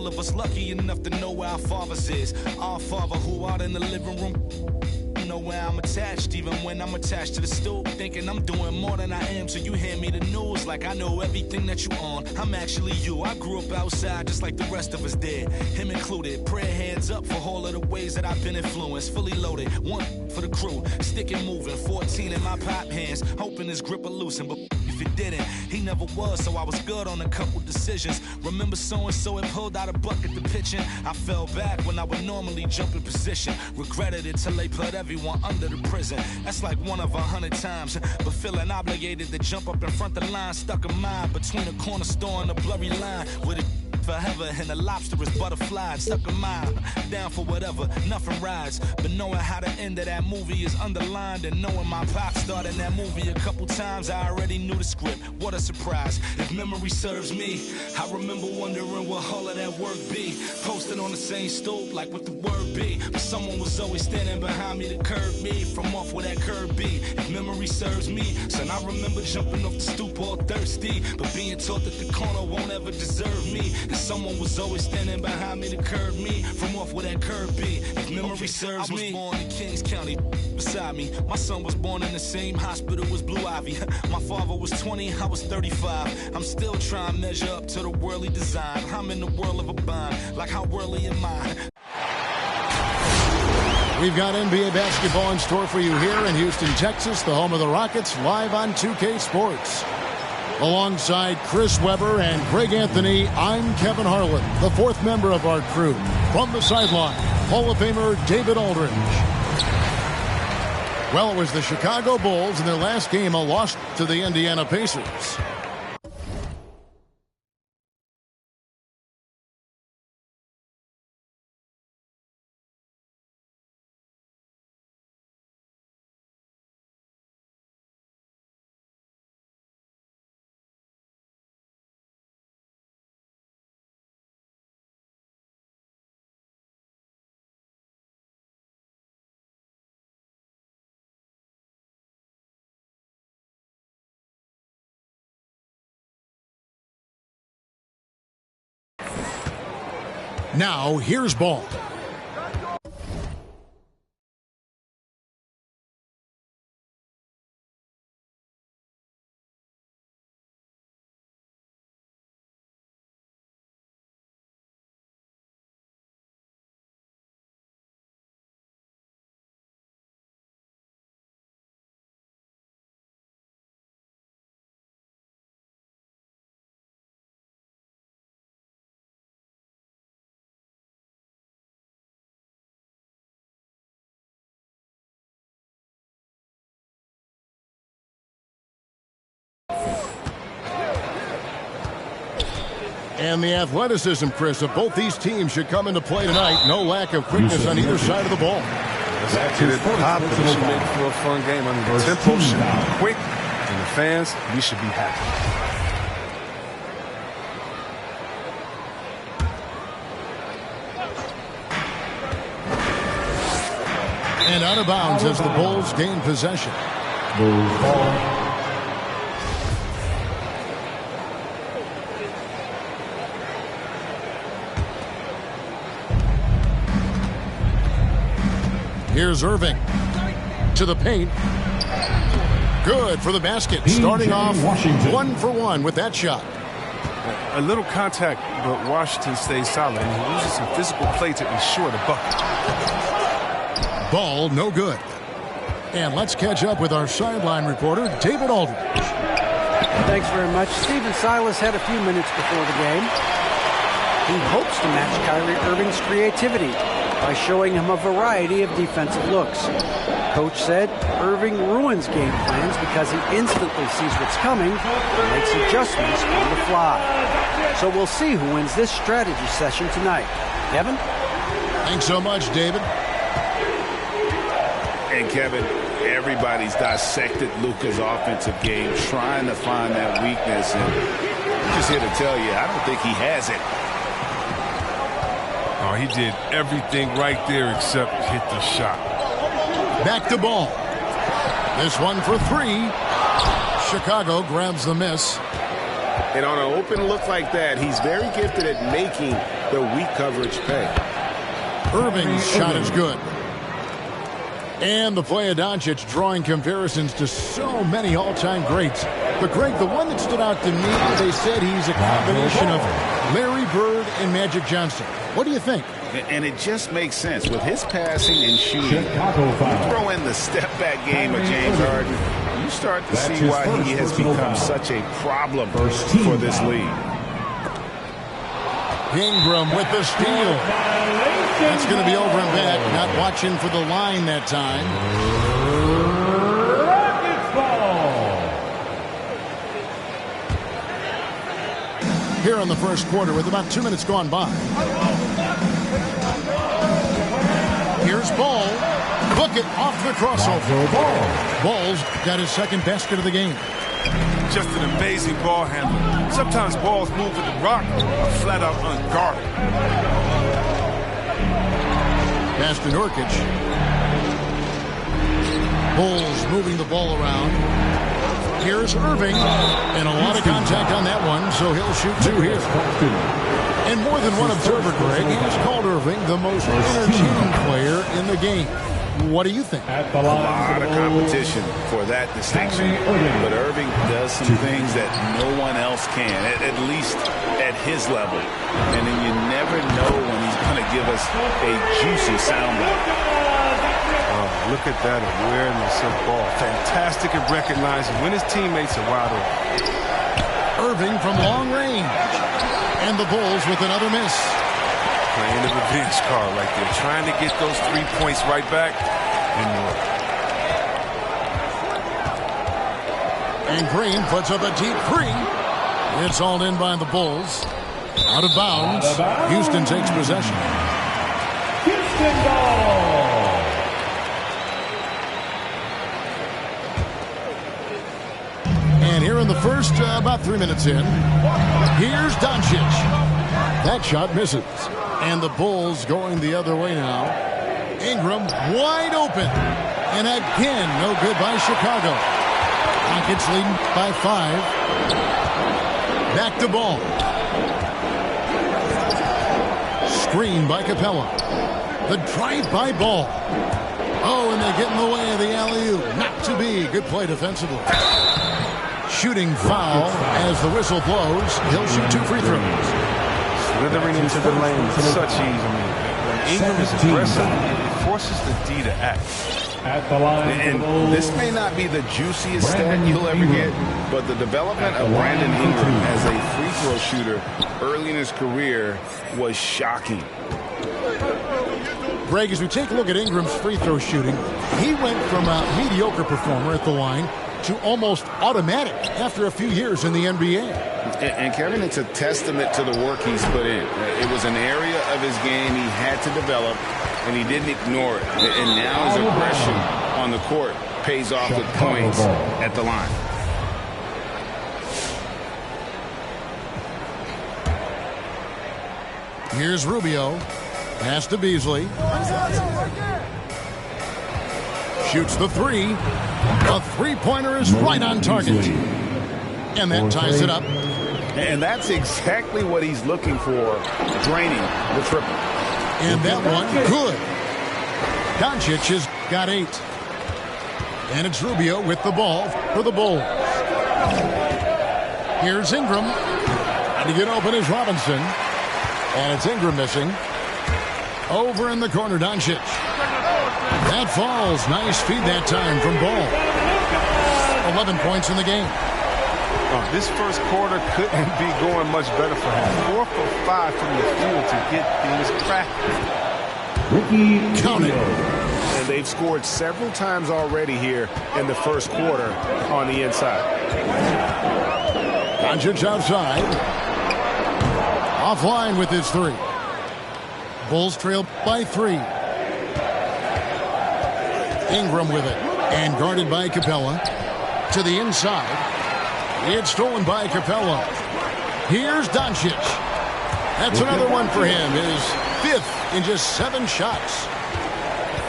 all of us lucky enough to know where our fathers is. Our Father who out in the living room, know where I'm attached, even when I'm attached to the stool, thinking I'm doing more than I am. So you hand me the news like I know everything that you on. I'm actually you. I grew up outside just like the rest of us did, him included. Prayer hands up for all of the ways that I've been influenced. Fully loaded, one for the crew, sticking moving. 14 in my pop hands, hoping his grip will loosen, but if it didn't, he never was. So I was good on a couple decisions. Remember so-and-so had pulled out a bucket to pitching. I fell back when I would normally jump in position. Regretted it till they put everyone under the prison. That's like 1 of 100 times. But feeling obligated to jump up in front of the line, stuck in mind between a corner store and a blurry line with it forever and the lobster is butterfly. Stuck in mind, down for whatever, nothing rides. But knowing how the end of that movie is underlined, and knowing my pop starred in that movie a couple times, I already knew the script. What a surprise. If memory serves me, I remember wondering what all of that work be. Posted on the same stoop like what the word be, but someone was always standing behind me to curb me from off where that curb be. If memory serves me, son, I remember jumping off the stoop all thirsty, but being taught that the corner won't ever deserve me. Someone was always standing behind me to curb me from off where that curb be. If memory serves me, I was born in Kings County beside me. My son was born in the same hospital as Blue Ivy. My father was 20, I was 35. I'm still trying to measure up to the worldly design. I'm in the world of a bind, like how worldly am I? We've got NBA basketball in store for you here in Houston, Texas, the home of the Rockets, live on 2K Sports. Alongside Chris Webber and Greg Anthony, I'm Kevin Harlan, the fourth member of our crew. From the sideline, Hall of Famer David Aldridge. Well, it was the Chicago Bulls in their last game, a loss to the Indiana Pacers. Now, here's ball. And the athleticism, Chris, of both these teams should come into play tonight. No lack of quickness on either side of the ball. Exactly the top, but it should make for a fun game. I mean, the tempo should be quick, and the fans, we should be happy. And out of bounds as the Bulls gain possession. Bulls ball. Here's Irving to the paint. Good for the basket. Starting off 1 for 1 with that shot. A little contact, but Washington stays solid, and he uses some physical play to ensure the bucket. Ball no good. And let's catch up with our sideline reporter, David Aldridge. Thanks very much. Stephen Silas had a few minutes before the game. He hopes to match Kyrie Irving's creativity by showing him a variety of defensive looks. Coach said Irving ruins game plans because he instantly sees what's coming and makes adjustments on the fly. So we'll see who wins this strategy session tonight. Kevin? Thanks so much, David. And Kevin, everybody's dissected Luka's offensive game, trying to find that weakness. And I'm just here to tell you, I don't think he has it. Oh, he did everything right there except hit the shot. Back to ball. This one for 3. Chicago grabs the miss. And on an open look like that, he's very gifted at making the weak coverage pay. Irving's shot is good. And the play of Doncic drawing comparisons to so many all-time greats. But, Greg, the one that stood out to me, they said he's a combination of Larry Bird and Magic Johnson. What do you think? And it just makes sense. With his passing and shooting, you throw in the step-back game of James Harden, you start to see why he has become such a problem for this league. Ingram with the steal. That's going to be over and back. Not watching for the line that time. Here in the first quarter with about 2 minutes gone by. Here's Ball. Book it off the crossover. Ball's got his second basket of the game. Just an amazing ball handler. Sometimes balls move with the rock are flat out unguarded. Pass to Nurkic. Bulls moving the ball around. Here's Irving. And a lot of contact on that one, so he'll shoot two here. And more than one observer, Greg, has called Irving the most entertaining player in the game. What do you think? A lot of competition for that distinction. But Irving does some things that no one else can, at least at his level. And then you never know when he's going to give us a juicy soundbite. Look at that awareness of ball. Fantastic at recognizing when his teammates are wide open. Irving from long range. And the Bulls with another miss. Playing the revenge card right there. Trying to get those 3 points right back. And Green puts up a deep three. It's all in by the Bulls. Out of bounds. Houston takes possession. Houston ball. And here in the first, about 3 minutes in, here's Doncic. That shot misses. And the Bulls going the other way now. Ingram wide open. And again, no good by Chicago. Rockets leading by 5. Back to Ball. Screen by Capella. The drive by Ball. Oh, and they get in the way of the alley-oop. Not to be. Good play defensively. Shooting foul as the whistle blows. He'll shoot 2 free throws. Slithering into the lane with such ease. When Ingram is aggressive, it forces the D to act. At the line. And this may not be the juiciest stat you'll ever get, but the development of Brandon Ingram as a free throw shooter early in his career was shocking. Greg, as we take a look at Ingram's free throw shooting, he went from a mediocre performer at the line to almost automatic after a few years in the NBA. And Kevin, it's a testament to the work he's put in. It was an area of his game he had to develop, and he didn't ignore it. And now his aggression on the court pays off with points at the line. Here's Rubio. Pass to Beasley. Shoots the three. A three-pointer is right on target. And that ties it up. And that's exactly what he's looking for, draining the triple. And that one, good. Doncic has got 8. And it's Rubio with the ball for the Bulls. Here's Ingram. And to get open is Robinson. And it's Ingram missing. Over in the corner, Doncic. That falls. Nice feed that time from Ball. 11 points in the game. This first quarter couldn't be going much better for him. 4 for 5 from the field to get things cracking. Count it. And they've scored several times already here in the first quarter on the inside. Doncic outside. Offline with his 3. Bulls trail by 3. Ingram with it. And guarded by Capella. To the inside. It's stolen by Capella. Here's Doncic. That's another one for him. His 5th in just 7 shots.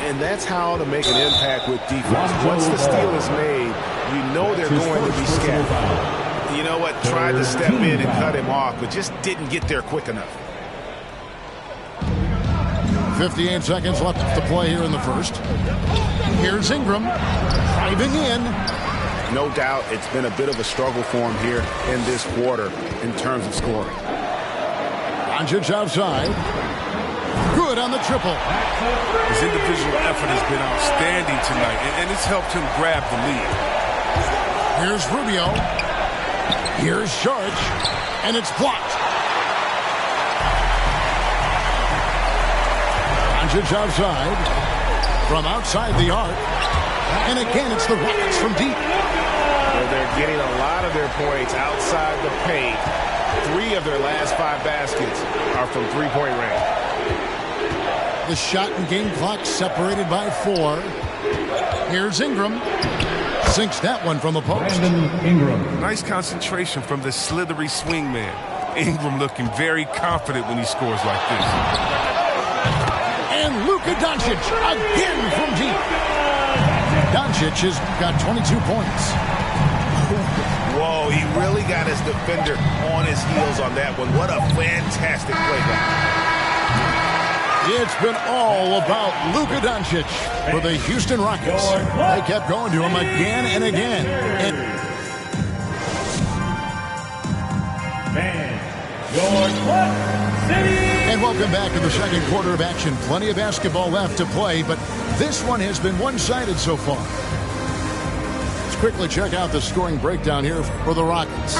And that's how to make an impact with defense. Once the steal is made, you know they're going to be scattered. You know what? Tried to step in and cut him off, but just didn't get there quick enough. 58 seconds left to play here in the first. Here's Ingram driving in. No doubt it's been a bit of a struggle for him here in this quarter in terms of scoring. Doncic outside. Good on the triple. His individual effort has been outstanding tonight, and it's helped him grab the lead. Here's Rubio. Here's Saric, and it's blocked. Doncic outside. From outside the arc. And again, it's the Rockets from deep. Well, they're getting a lot of their points outside the paint. 3 of their last 5 baskets are from three-point range. The shot and game clock separated by 4. Here's Ingram. Sinks that one from the post. Brandon Ingram. Nice concentration from the slithery swing man. Ingram looking very confident when he scores like this. And Luka Doncic again from deep. Doncic has got 22 points. Whoa, he really got his defender on his heels on that one. What a fantastic play back. It's been all about Luka Doncic for the Houston Rockets. They kept going to him again and again. And welcome back to the second quarter of action. Plenty of basketball left to play, but this one has been one-sided so far. Let's quickly check out the scoring breakdown here for the Rockets.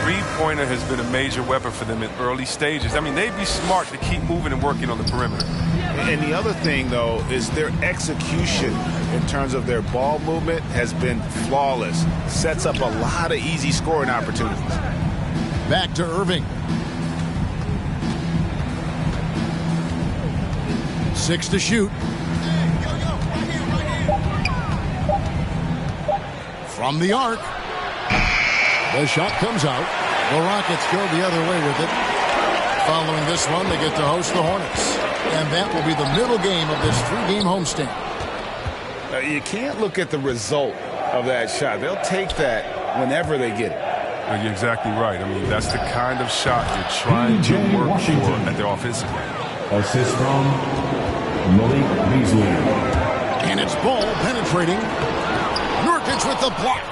Three-pointer has been a major weapon for them in early stages. I mean, they'd be smart to keep moving and working on the perimeter. And the other thing, though, is their execution in terms of their ball movement has been flawless. Sets up a lot of easy scoring opportunities. Back to Irving. 6 to shoot. From the arc. The shot comes out. The Rockets go the other way with it. Following this one, they get to host the Hornets. And that will be the middle game of this 3-game homestand. You can't look at the result of that shot. They'll take that whenever they get it. You're exactly right. I mean, that's the kind of shot you're trying to work for at their offensive end. Assist from Malik Beasley. And it's Ball penetrating. Nurkic with the block.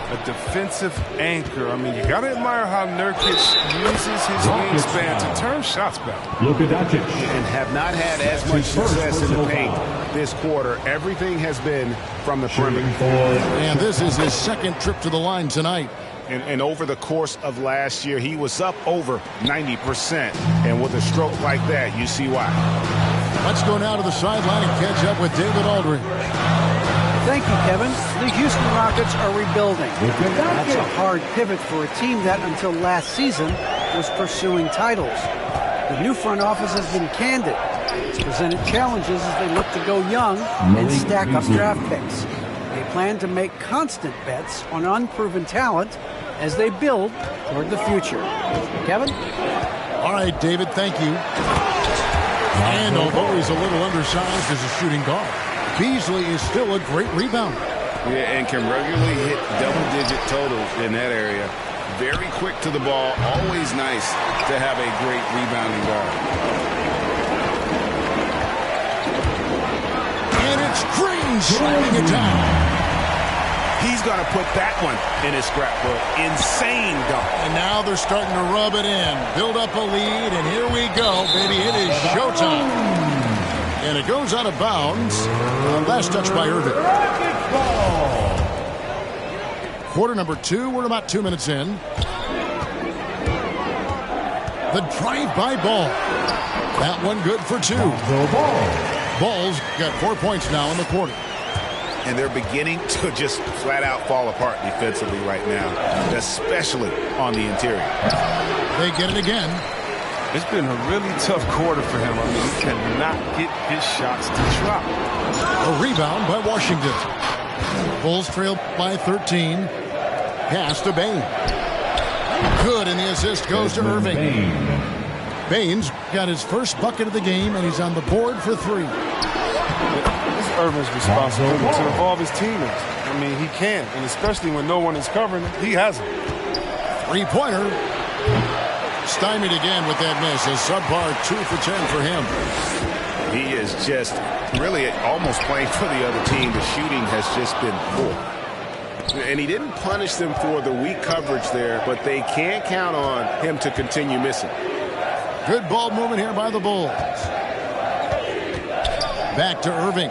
A defensive anchor. I mean, you got to admire how Nurkic uses his wingspan to turn shots back. Luka Doncic. And have not had as much success in the paint this quarter. Everything has been from the perimeter. And this is his second trip to the line tonight. And over the course of last year, he was up over 90%. And with a stroke like that, you see why. Let's go now to the sideline and catch up with David Aldridge. Thank you, Kevin. The Houston Rockets are rebuilding. That's a hard pivot for a team that, until last season, was pursuing titles. The new front office has been candid. It's presented challenges as they look to go young and stack up draft picks. They plan to make constant bets on unproven talent as they build toward the future. Kevin? All right, David, thank you. And although he's a little undersized as a shooting guard, Beasley is still a great rebounder. Yeah, and can regularly hit double-digit totals in that area. Very quick to the ball. Always nice to have a great rebounding guard. And it's Green slamming it down. He's going to put that one in his scrapbook. Insane dunk. And now they're starting to rub it in. Build up a lead, and here we go, baby. It is showtime. And it goes out of bounds. Last touch by Irving. Quarter number 2. We're about 2 minutes in. The drive-by Ball. That one good for 2. Ball's got 4 points now in the quarter. And they're beginning to just flat-out fall apart defensively right now, especially on the interior. They get it again. It's been a really tough quarter for him. I mean, he cannot get his shots to drop. A rebound by Washington. Bulls trail by 13. Pass to Bane. Good, and the assist goes to Irving. Baines got his first bucket of the game, and he's on the board for 3. It's Irving's responsibility to involve his teammates. I mean, he can, and especially when no one is covering him, he has it. Three-pointer. Stymied again with that miss. A subpar 2 for 10 for him. He is just really almost playing for the other team. The shooting has just been poor. And he didn't punish them for the weak coverage there, but they can't count on him to continue missing. Good ball movement here by the Bulls. Back to Irving.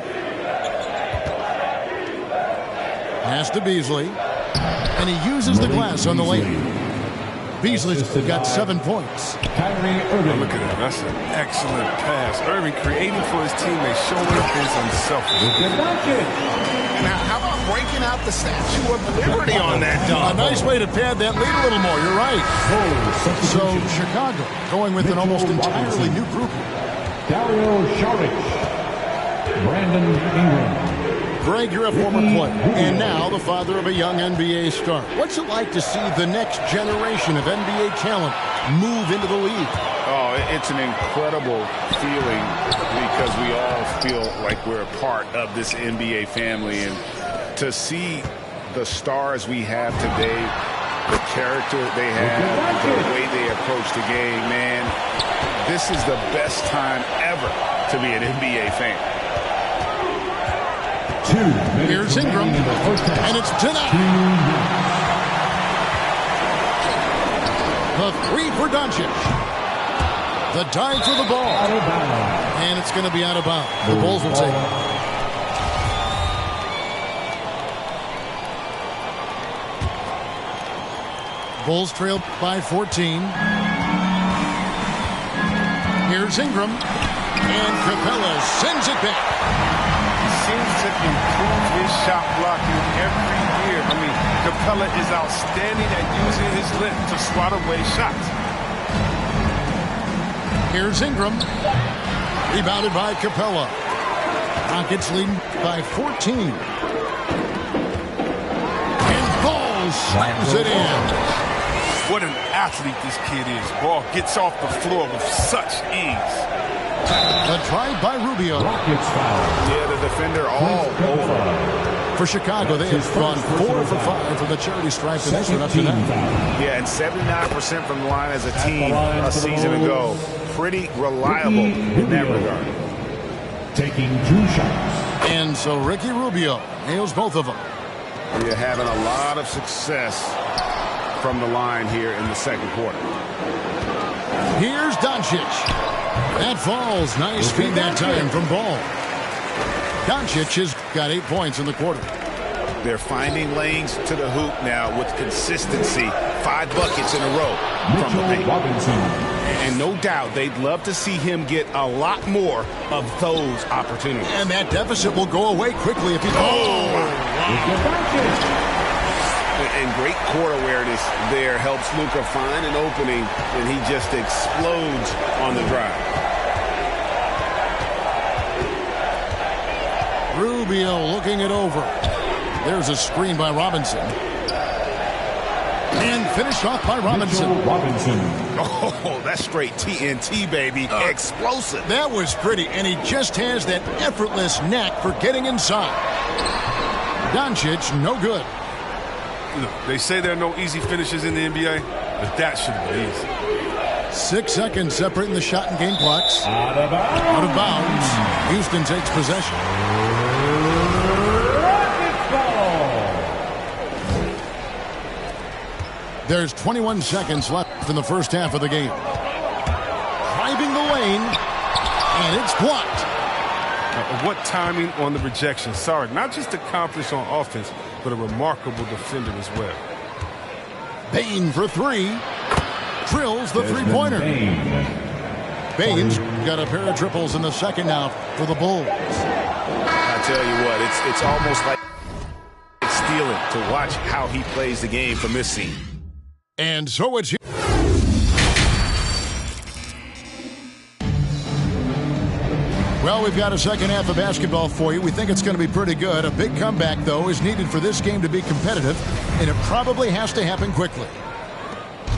Pass to Beasley. And he uses the glass on the lane. Beasley's got 7 points. Look at that. That's an excellent pass. Irving creating for his teammates, showing his unselfishness. Now, how about breaking out the Statue of Liberty on that A dunk? nice way to pad that lead a little more. You're right. So Chicago going with an almost entirely new group. Dario Saric. Brandon Ingram. Greg, you're a former player, and now the father of a young NBA star. What's it like to see the next generation of NBA talent move into the league? Oh, it's an incredible feeling because we all feel like we're a part of this NBA family. And to see the stars we have today, the character they have, the way they approach the game, man, this is the best time ever to be an NBA fan. Here's Ingram, and it's denied. The 3 for Doncic. The dive for the ball. And it's going to be out of bounds. The Bulls will take it. Bulls trail by 14. Here's Ingram. And Capella sends it back. Seems to improve his shot blocking every year. I mean, Capella is outstanding at using his length to swat away shots. Here's Ingram. Rebounded by Capella. Rockets leading by 14. And Ball slams it in. What an athlete this kid is. Ball gets off the floor with such ease. A drive by Rubio. Yeah, the defender all over. For Chicago, they have gone 4 for 5 from the charity stripe in this one up to now. Yeah, and 79% from the line as a team a season ago. Pretty reliable in that regard. Taking 2 shots. And so Ricky Rubio nails both of them. You're having a lot of success from the line here in the second quarter. Here's Doncic. That falls. Nice feed that time from Ball. Doncic has got 8 points in the quarter. They're finding lanes to the hoop now with consistency. 5 buckets in a row from the paint. And no doubt they'd love to see him get a lot more of those opportunities. And that deficit will go away quickly if he... And great court awareness there helps Luka find an opening, and he just explodes on the drive. Rubio looking it over. There's a screen by Robinson. And finished off by Robinson. Oh, that's straight TNT, baby. Explosive. That was pretty, and he just has that effortless knack for getting inside. Doncic, no good. They say there are no easy finishes in the NBA, but that should be easy. 6 seconds separating the shot and game clocks. Out of bounds. Houston takes possession. There's 21 seconds left in the first half of the game. Driving the lane, and it's blocked. What timing on the rejection. Sorry, not just accomplished on offense, but a remarkable defender as well. Bane for 3. Drills the three-pointer. Baines got a pair of triples in the second now for the Bulls. I tell you what, it's almost like stealing to watch how he plays the game from this scene. And so it's... Well, we've got a second half of basketball for you. We think it's going to be pretty good. A big comeback, though, is needed for this game to be competitive, and it probably has to happen quickly.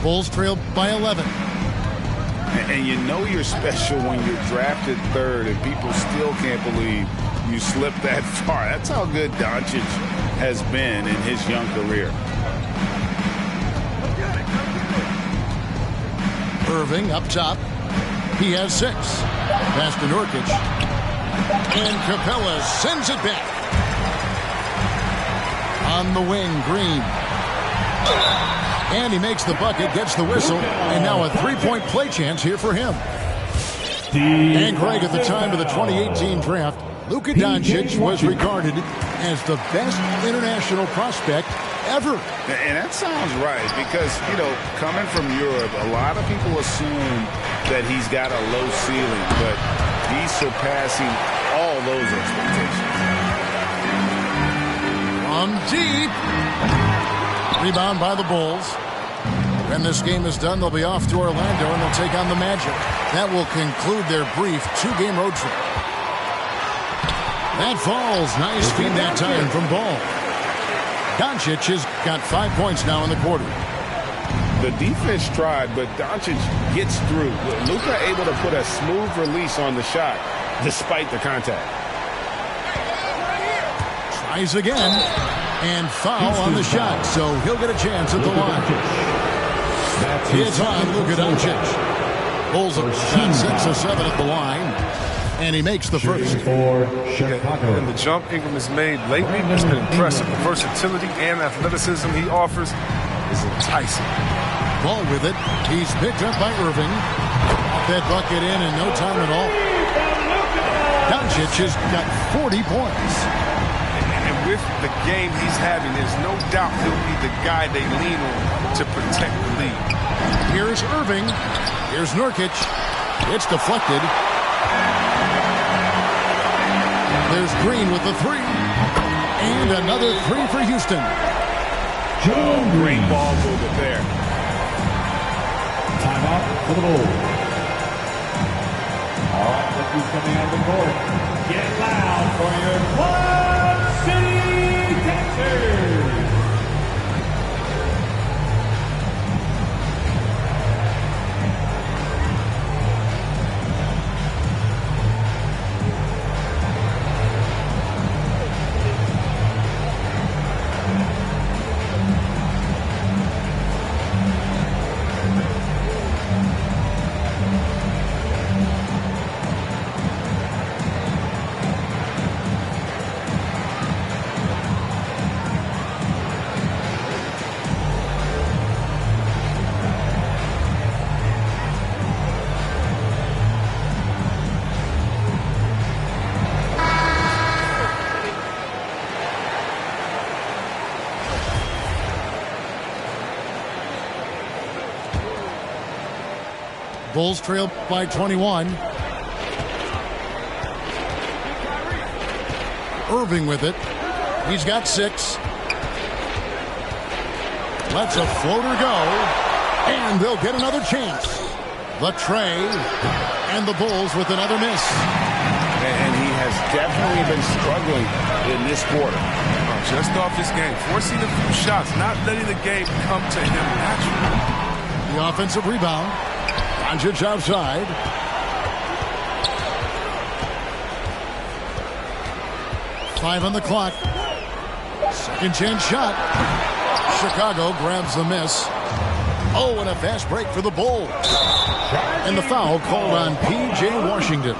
Bulls trail by 11. And you know you're special when you're drafted third and people still can't believe you slipped that far. That's how good Doncic has been in his young career. Irving up top. He has 6. Pass to Nurkic. And Capella sends it back. On the wing, Green. And he makes the bucket, gets the whistle, and now a three-point play chance here for him. And Greg, at the time of the 2018 draft, Luka Doncic was regarded as the best international prospect ever. And that sounds right because, you know, coming from Europe, a lot of people assume that he's got a low ceiling, but he's surpassing all those expectations. From deep. Rebound by the Bulls. When this game is done, they'll be off to Orlando and they'll take on the Magic. That will conclude their brief 2-game road trip. That falls. Nice feed that time from Ball. Doncic has got 5 points now in the quarter. The defense tried, but Doncic gets through. Luka able to put a smooth release on the shot despite the contact. Tries again. And foul on the shot, so he'll get a chance at the line. It's on Luka Doncic. Bulls have shot 6 or 7 at the line. And he makes the first. And the jump Ingram has made lately has been impressive. The versatility and athleticism he offers is enticing. Ball with it. He's picked up by Irving. That bucket in no time at all. Doncic has got 40 points. And with the game he's having, there's no doubt he'll be the guy they lean on to protect the lead. Here's Irving. Here's Nurkic. It's deflected. There's Green with the 3. And another 3 for Houston. Great ball movement there. Timeout for the Bulls. All right, look who's coming out of the court. Get loud for your Quad City Texans. Bulls trail by 21. Irving with it. He's got 6. Lets a floater go. And they'll get another chance. The tray. And the Bulls with another miss. And he has definitely been struggling in this quarter. Just off this game, forcing a few shots, not letting the game come to him naturally. The offensive rebound. Doncic outside. Five on the clock. Second chance shot. Chicago grabs the miss. Oh, and a fast break for the Bulls. And the foul called on P.J. Washington.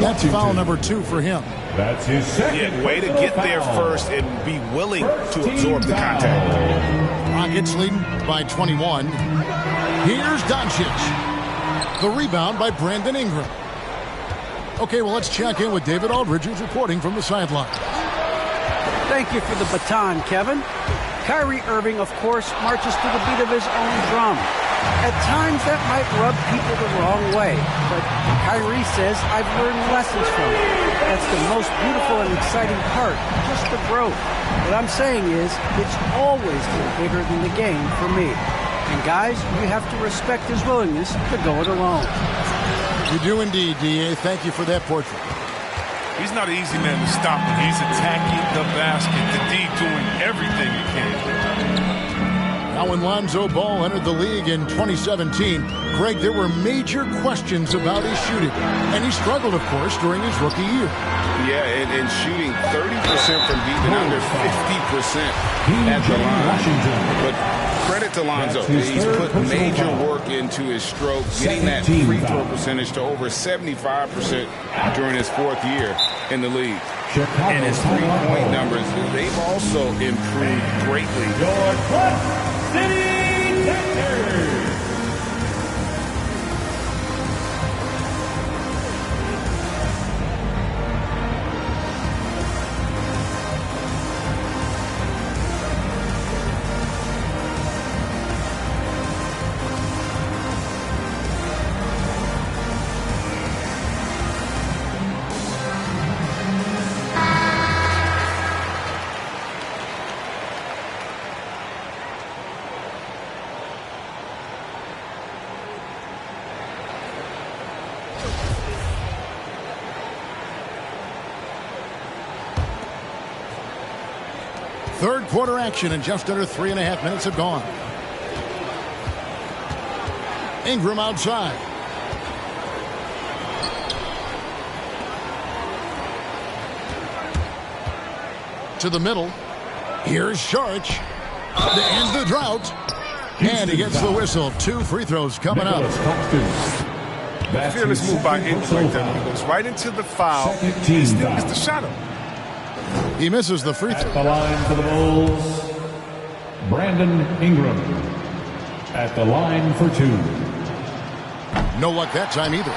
That's foul number 2 for him. That's his second. Way to get there first and be willing to absorb the contact. Rockets leading by 21. Here's Doncic. The rebound by Brandon Ingram. Okay, well, let's check in with David Aldridge, who's reporting from the sideline. Thank you for the baton, Kevin. Kyrie Irving, of course, marches to the beat of his own drum. At times, that might rub people the wrong way, but Kyrie says, I've learned lessons from it. That's the most beautiful and exciting part, just the growth. What I'm saying is, it's always been bigger than the game for me. And guys, we have to respect his willingness to go it alone. You do indeed, D.A. Thank you for that portrait. He's not an easy man to stop, but he's attacking the basket. The D doing everything he can. Now, when Lonzo Ball entered the league in 2017, Greg, there were major questions about his shooting. And he struggled, of course, during his rookie year. Yeah, and shooting 30% from deep and under 50% at the line. But credit to Lonzo. He's put major work into his stroke, getting that free throw percentage to over 75% during his fourth year in the league. And his three-point numbers, they've also improved greatly. Your Clutch City Texans. Third quarter action, and just under 3.5 minutes have gone. Ingram outside. To the middle. Here's Saric. To end the drought. And he gets the whistle. 2 free throws coming up. Fearless move by Ingram like that. He goes right into the foul. He still gets the shot up. He misses the free throw. At the line for the Bulls, Brandon Ingram. At the line for 2. No luck that time either.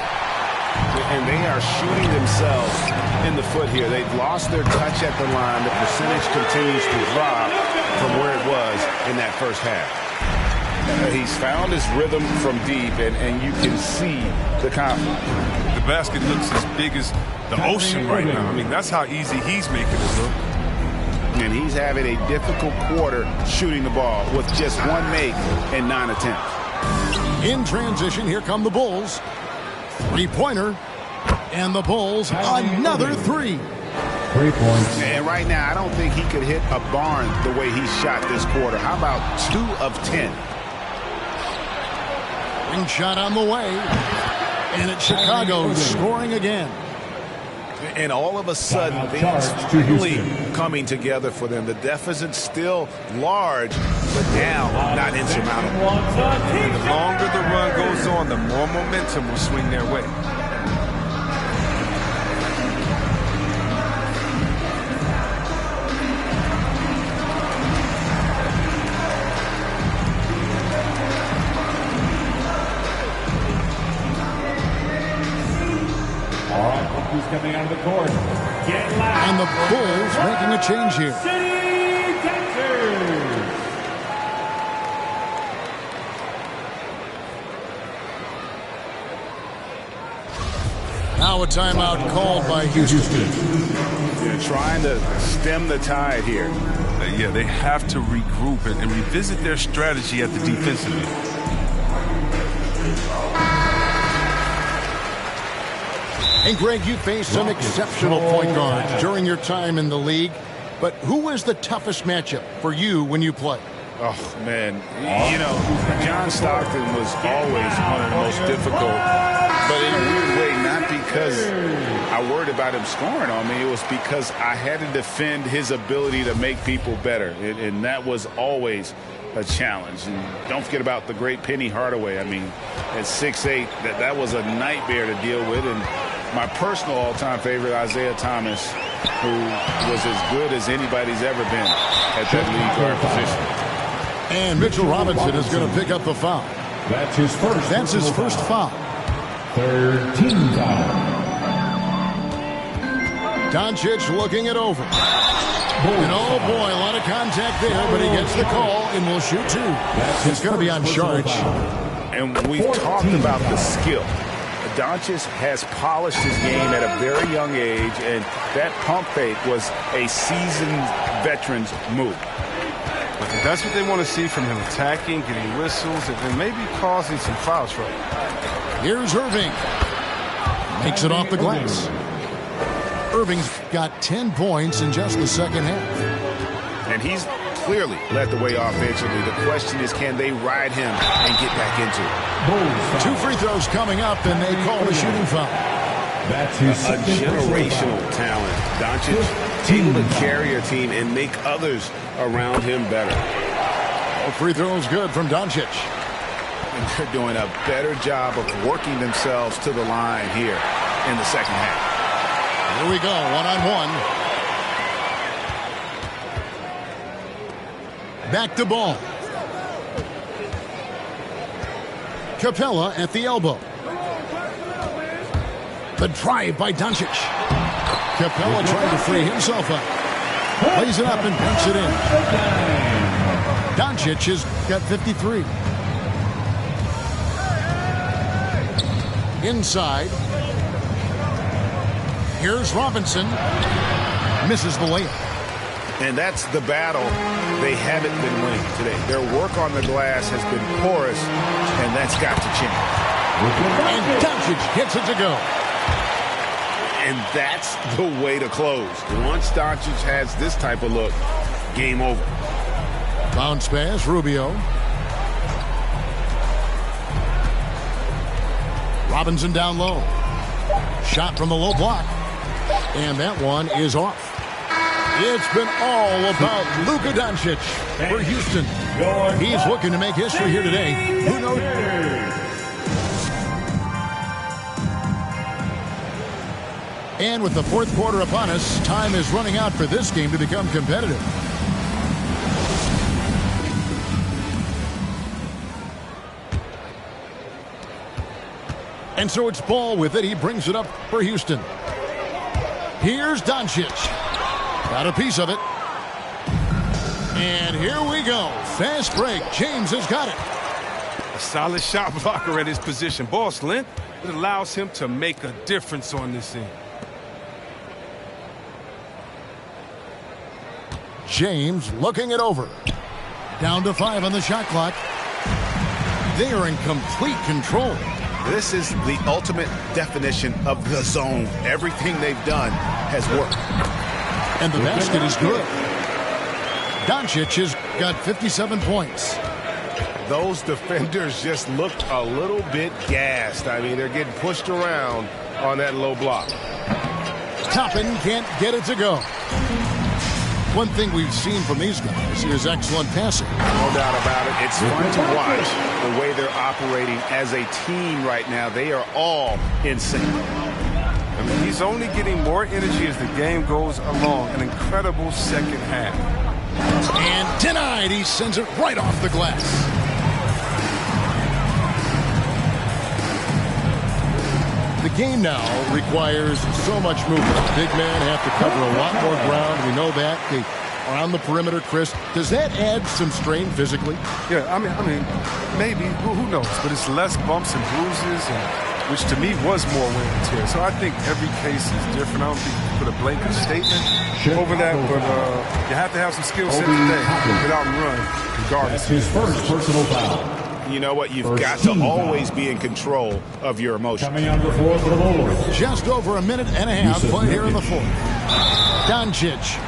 And they are shooting themselves in the foot here. They've lost their touch at the line. The percentage continues to drop from where it was in that first half. He's found his rhythm from deep, and you can see the confidence. The basket looks as big as the ocean right now. I mean, that's how easy he's making it look. And he's having a difficult quarter shooting the ball with just 1 make and 9 attempts. In transition, here come the Bulls. 3-pointer. And the Bulls, another 3. 3 points. And right now, I don't think he could hit a barn the way he shot this quarter. How about 2 of 10? Ring shot on the way. And it's Chicago scoring again. And all of a sudden, things really coming together for them. The deficit's still large, but now not insurmountable. And the longer the run goes on, the more momentum will swing their way. Who's coming out of the court? Get loud. And the Bulls making a change here. City Texans. Now a timeout called by Houston. They're trying to stem the tide here. Yeah, they have to regroup and revisit their strategy at the defensive end. And Greg, you faced some exceptional point guards during your time in the league. But who was the toughest matchup for you when you played? Oh, man. You know, John Stockton was always one of the most difficult. But in a weird way, not because I worried about him scoring on me. It was because I had to defend his ability to make people better. And that was always a challenge. And don't forget about the great Penny Hardaway. I mean, at 6'8", that was a nightmare to deal with. And my personal all-time favorite, Isaiah Thomas, who was as good as anybody's ever been at that lead guard position. And Mitchell Robinson is going to pick up the foul. That's his first. That's his first foul. 13 foul. Doncic looking it over. And oh boy, a lot of contact there, but he gets the call and will shoot 2. It's going to be on Saric. And we've talked about the skill. Doncic has polished his game at a very young age, and that pump fake was a seasoned veteran's move. But that's what they want to see from him, attacking, getting whistles, and maybe causing some foul trouble. Here's Irving. Takes it off the glass. Irving's got 10 points in just the second half. And he's clearly led the way offensively. The question is, can they ride him and get back into it? 2 free throws coming up, and they call the shooting foul. That's his A generational talent. Doncic able to carry a team and make others around him better. All free throws good from Doncic. And they're doing a better job of working themselves to the line here in the second half. Here we go, one-on-one. Back to ball. Capella at the elbow. The drive by Doncic. Capella trying to free himself up. Plays it up and punks it in. Doncic has got 53. Inside. Here's Robinson. Misses the layup. And that's the battle they haven't been winning today. Their work on the glass has been porous, and that's got to change. And Doncic gets it to go. And that's the way to close. Once Doncic has this type of look, game over. Bounce pass, Rubio. Robinson down low. Shot from the low block. And that one is off. It's been all about Luka Doncic for Houston. He's looking to make history here today. Who knows? And with the fourth quarter upon us, time is running out for this game to become competitive. And so it's Ball with it. He brings it up for Houston. Here's Doncic. Got a piece of it. And here we go. Fast break. James has got it. A solid shot blocker at his position. Ball's length, it allows him to make a difference on this end. James looking it over. Down to 5 on the shot clock. They are in complete control. This is the ultimate definition of the zone. Everything they've done has worked. And the basket is good. Doncic has got 57 points. Those defenders just looked a little bit gassed. I mean, they're getting pushed around on that low block. Toppin can't get it to go. One thing we've seen from these guys is excellent passing. No doubt about it. It's fun to watch the way they're operating as a team right now. They are all in sync. I mean, he's only getting more energy as the game goes along. An incredible second half. And denied. He sends it right off the glass. The game now requires so much movement. Big men have to cover a lot more ground. We know that. They are on the perimeter, Chris. Does that add some strain physically? Yeah, I mean, maybe. Who knows? But it's less bumps and bruises, which to me was more wear and tear. So I think every case is different. I don't think you put a blanket statement over that, but you have to have some skill set today. Get out and run, regardless. That's his first personal foul. You know what? You've got to always be in control of your emotions. Coming on the floor for the Bulls. Just over a minute and a half played here in the fourth. Doncic.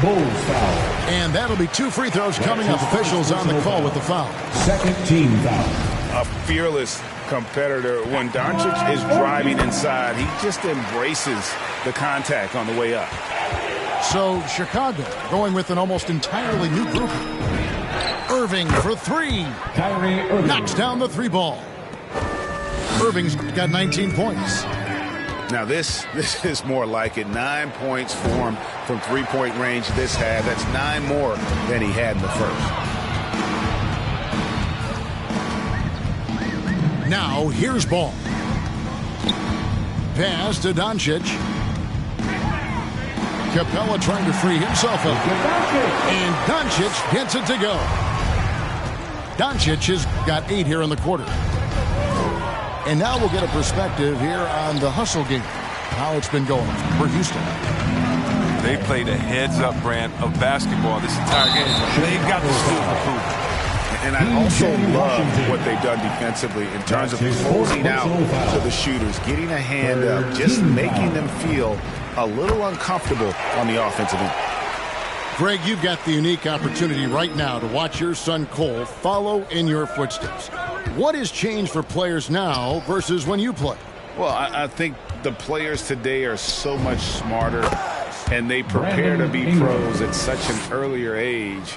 Bulls foul. And that'll be 2 free throws coming up. Officials on the call with the foul. Second team foul. A fearless competitor. When Doncic is driving inside, he just embraces the contact on the way up. So Chicago going with an almost entirely new group. Irving for 3. Kyrie Irving. Knocks down the 3 ball. Irving's got 19 points. Now this is more like it. 9 points for him from three-point range this half. That's 9 more than he had in the first. Now here's Ball. Pass to Doncic. Capella trying to free himself up. And Doncic gets it to go. Doncic has got 8 here in the quarter. And now we'll get a perspective here on the hustle game, how it's been going for Houston. They played a heads-up brand of basketball this entire game. They've got the skills to prove it. And I also love what they've done defensively in terms of closing out to the shooters, getting a hand up, just making them feel a little uncomfortable on the offensive end. Greg, you've got the unique opportunity right now to watch your son Cole follow in your footsteps. What has changed for players now versus when you played? Well, I think the players today are so much smarter, and they prepare to be pros at such an earlier age.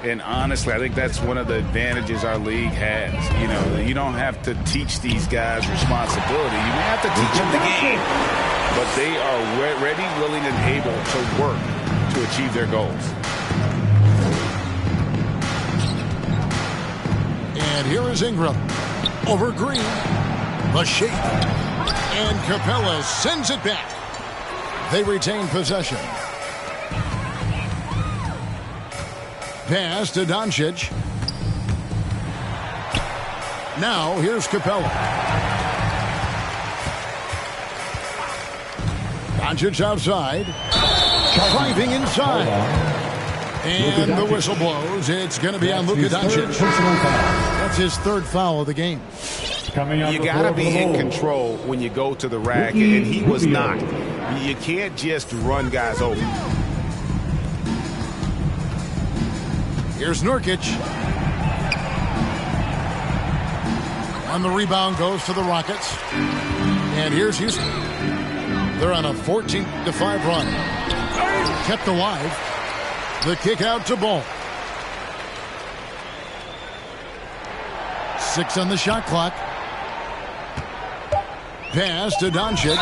And honestly, I think that's one of the advantages our league has. You know, you don't have to teach these guys responsibility. You may have to teach them the game, but they are ready, willing, and able to work to achieve their goals. And here is Ingram. Over Green. The shape. And Capella sends it back. They retain possession. Pass to Doncic. Now here's Capella. Doncic outside. Driving inside. And the whistle blows. It's going to be on Luka Doncic. That's his third foul of the game. You got to be in control when you go to the rack, and he was not. You can't just run guys over. Here's Nurkic. And the rebound goes to the Rockets. And here's Houston. They're on a 14-5 run. Kept alive. The kick out to Ball. 6 on the shot clock. Pass to Doncic.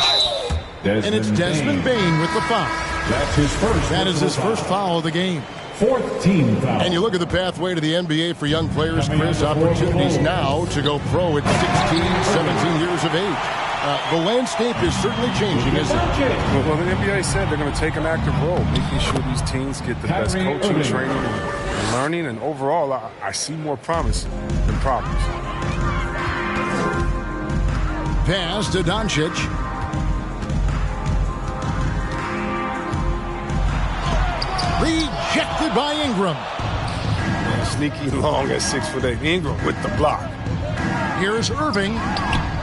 And it's Desmond Bane with the foul. That's his first. That is his first foul of the game. 4th team foul. And you look at the pathway to the NBA for young players, Chris, opportunities now to go pro at 16, 17 years of age. The landscape is certainly changing, isn't it? Well, the NBA said they're going to take an active role, making sure these teams get the best coaching, training, and learning. And overall, I see more promise than problems. Pass to Doncic. Rejected by Ingram. And sneaky long at 6'8". Ingram with the block. Here's Irving.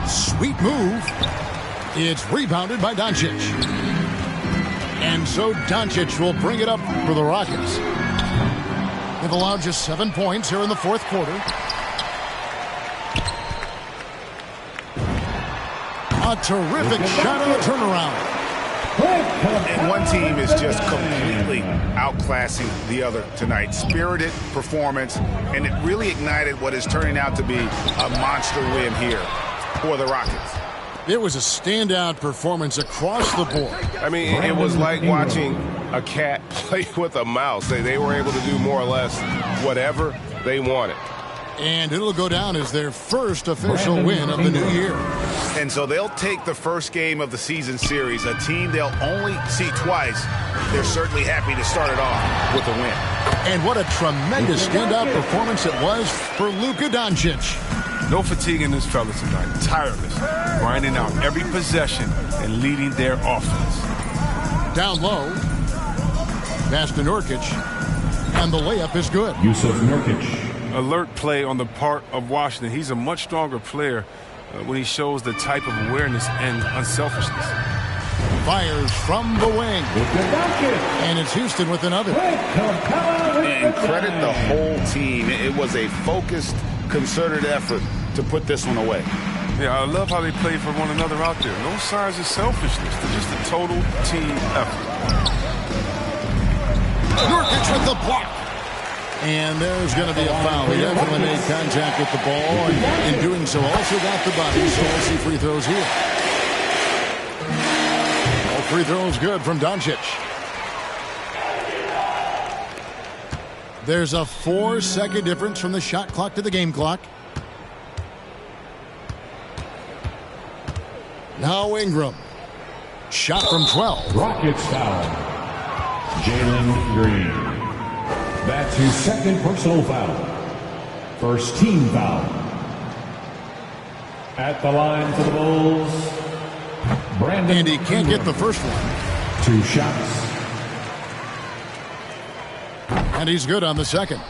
Sweet move. It's rebounded by Doncic. And so Doncic will bring it up for the Rockets. They've allowed just 7 points here in the fourth quarter. A terrific shot on the turnaround. And one team is just completely outclassing the other tonight. Spirited performance, and it really ignited what is turning out to be a monster win here for the Rockets. It was a standout performance across the board. I mean, it was like watching a cat play with a mouse. They were able to do more or less whatever they wanted. And it'll go down as their first official win of the new year. And so they'll take the first game of the season series, a team they'll only see twice. They're certainly happy to start it off with a win. And what a tremendous standout performance it was for Luka Doncic. No fatigue in this fella tonight. Tireless, grinding out every possession and leading their offense. Down low. Pass to Nurkic. And the layup is good. Yusuf Nurkic. Alert play on the part of Washington. He's a much stronger player when he shows the type of awareness and unselfishness. Fires from the wing. And it's Houston with another. And credit the whole team. It was a focused, concerted effort to put this one away. Yeah, I love how they play for one another out there. No signs of selfishness. They're just a total team effort. Nurkic with the block. And there's going to be a foul. He definitely made contact with the ball, and in doing so also got the body. So we'll see free throws here. All free throws good from Doncic. There's a 4-second difference from the shot clock to the game clock. Now Ingram. Shot from 12. Rockets foul. Jalen Green. That's his second personal foul. First team foul. At the line for the Bulls, Brandon. And he can't get the first one. 2 shots. And he's good on the second.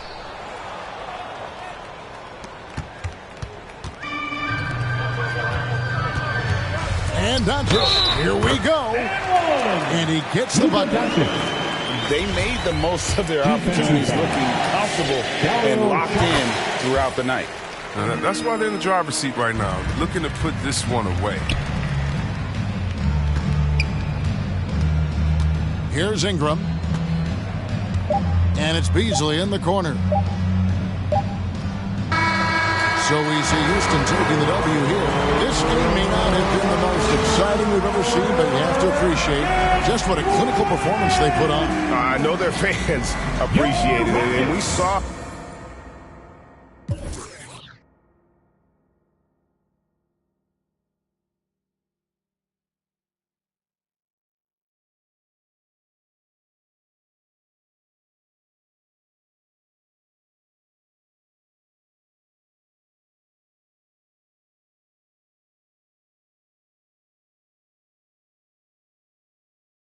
And Doncic, here we go. And he gets the bucket. They made the most of their opportunities, looking comfortable and locked in throughout the night. That's why they're in the driver's seat right now, looking to put this one away. Here's Ingram. And it's Beasley in the corner. So we see Houston taking the W here. This game may not have been the most exciting we've ever seen, but you have to appreciate just what a clinical performance they put on. I know their fans appreciated it, and we saw